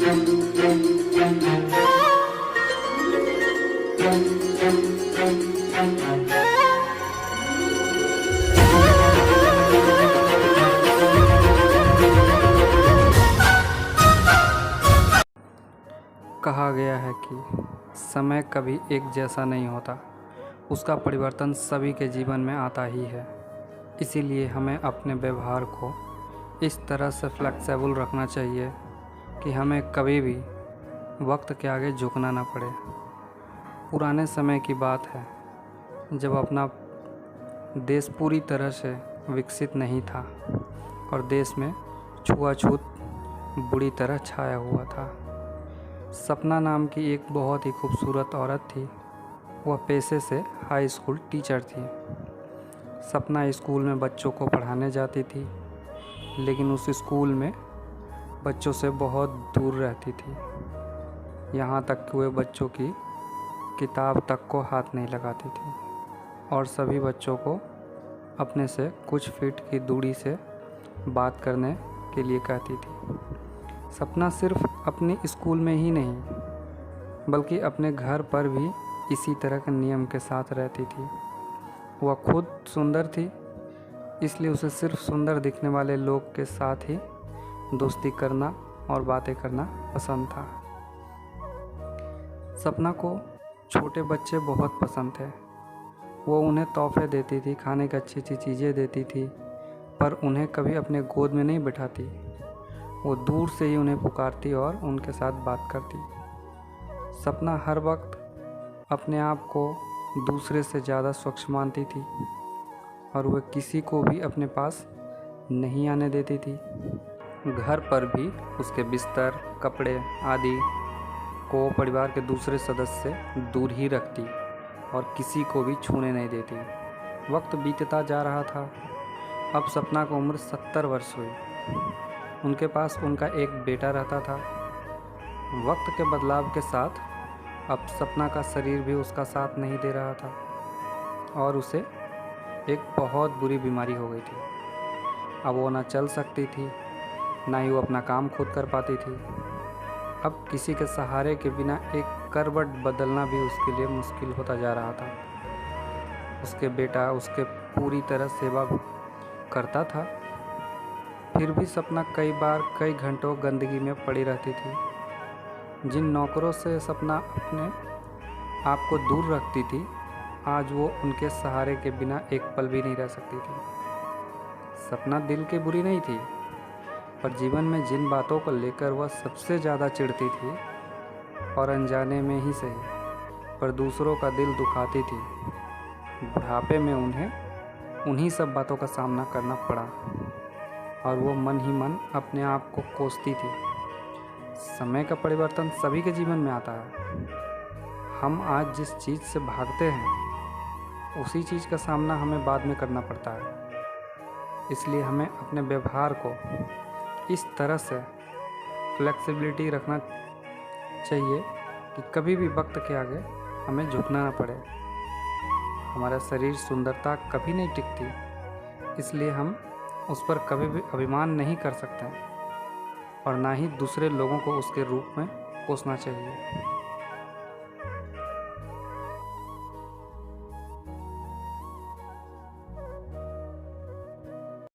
कहा गया है कि समय कभी एक जैसा नहीं होता, उसका परिवर्तन सभी के जीवन में आता ही है। इसीलिए हमें अपने व्यवहार को इस तरह से फ्लेक्सिबल रखना चाहिए कि हमें कभी भी वक्त के आगे झुकना ना पड़े। पुराने समय की बात है, जब अपना देश पूरी तरह से विकसित नहीं था और देश में छुआछूत बुरी तरह छाया हुआ था। सपना नाम की एक बहुत ही खूबसूरत औरत थी। वह पेशे से हाई स्कूल टीचर थी। सपना स्कूल में बच्चों को पढ़ाने जाती थी, लेकिन उस स्कूल में बच्चों से बहुत दूर रहती थी। यहाँ तक कि वे बच्चों की किताब तक को हाथ नहीं लगाती थी और सभी बच्चों को अपने से कुछ फीट की दूरी से बात करने के लिए कहती थी। सपना सिर्फ अपने स्कूल में ही नहीं, बल्कि अपने घर पर भी इसी तरह के नियम के साथ रहती थी। वह खुद सुंदर थी, इसलिए उसे सिर्फ सुंदर दिखने वाले लोग के साथ ही दोस्ती करना और बातें करना पसंद था। सपना को छोटे बच्चे बहुत पसंद थे। वो उन्हें तोहफे देती थी, खाने की अच्छी अच्छी चीज़ें देती थी, पर उन्हें कभी अपने गोद में नहीं बिठाती। वो दूर से ही उन्हें पुकारती और उनके साथ बात करती। सपना हर वक्त अपने आप को दूसरे से ज़्यादा स्वच्छ मानती थी और वह किसी को भी अपने पास नहीं आने देती थी। घर पर भी उसके बिस्तर, कपड़े आदि को परिवार के दूसरे सदस्य से दूर ही रखती और किसी को भी छूने नहीं देती। वक्त बीतता जा रहा था। अब सपना की उम्र 70 वर्ष हुई। उनके पास उनका एक बेटा रहता था। वक्त के बदलाव के साथ अब सपना का शरीर भी उसका साथ नहीं दे रहा था और उसे एक बहुत बुरी बीमारी हो गई थी। अब वो ना चल सकती थी, ना ही वो अपना काम खुद कर पाती थी। अब किसी के सहारे के बिना एक करवट बदलना भी उसके लिए मुश्किल होता जा रहा था। उसके बेटा उसके पूरी तरह सेवा करता था, फिर भी सपना कई बार कई घंटों गंदगी में पड़ी रहती थी। जिन नौकरों से सपना अपने आप को दूर रखती थी, आज वो उनके सहारे के बिना एक पल भी नहीं रह सकती थी। सपना दिल की बुरी नहीं थी, पर जीवन में जिन बातों को लेकर वह सबसे ज़्यादा चिढ़ती थी और अनजाने में ही सही, पर दूसरों का दिल दुखाती थी, बुढ़ापे में उन्हें उन्हीं सब बातों का सामना करना पड़ा और वो मन ही मन अपने आप को कोसती थी। समय का परिवर्तन सभी के जीवन में आता है। हम आज जिस चीज़ से भागते हैं, उसी चीज़ का सामना हमें बाद में करना पड़ता है। इसलिए हमें अपने व्यवहार को इस तरह से फ्लेक्सिबिलिटी रखना चाहिए कि कभी भी वक्त के आगे हमें झुकना ना पड़े। हमारा शरीर सुंदरता कभी नहीं टिकती, इसलिए हम उस पर कभी भी अभिमान नहीं कर सकते और ना ही दूसरे लोगों को उसके रूप में कोसना चाहिए।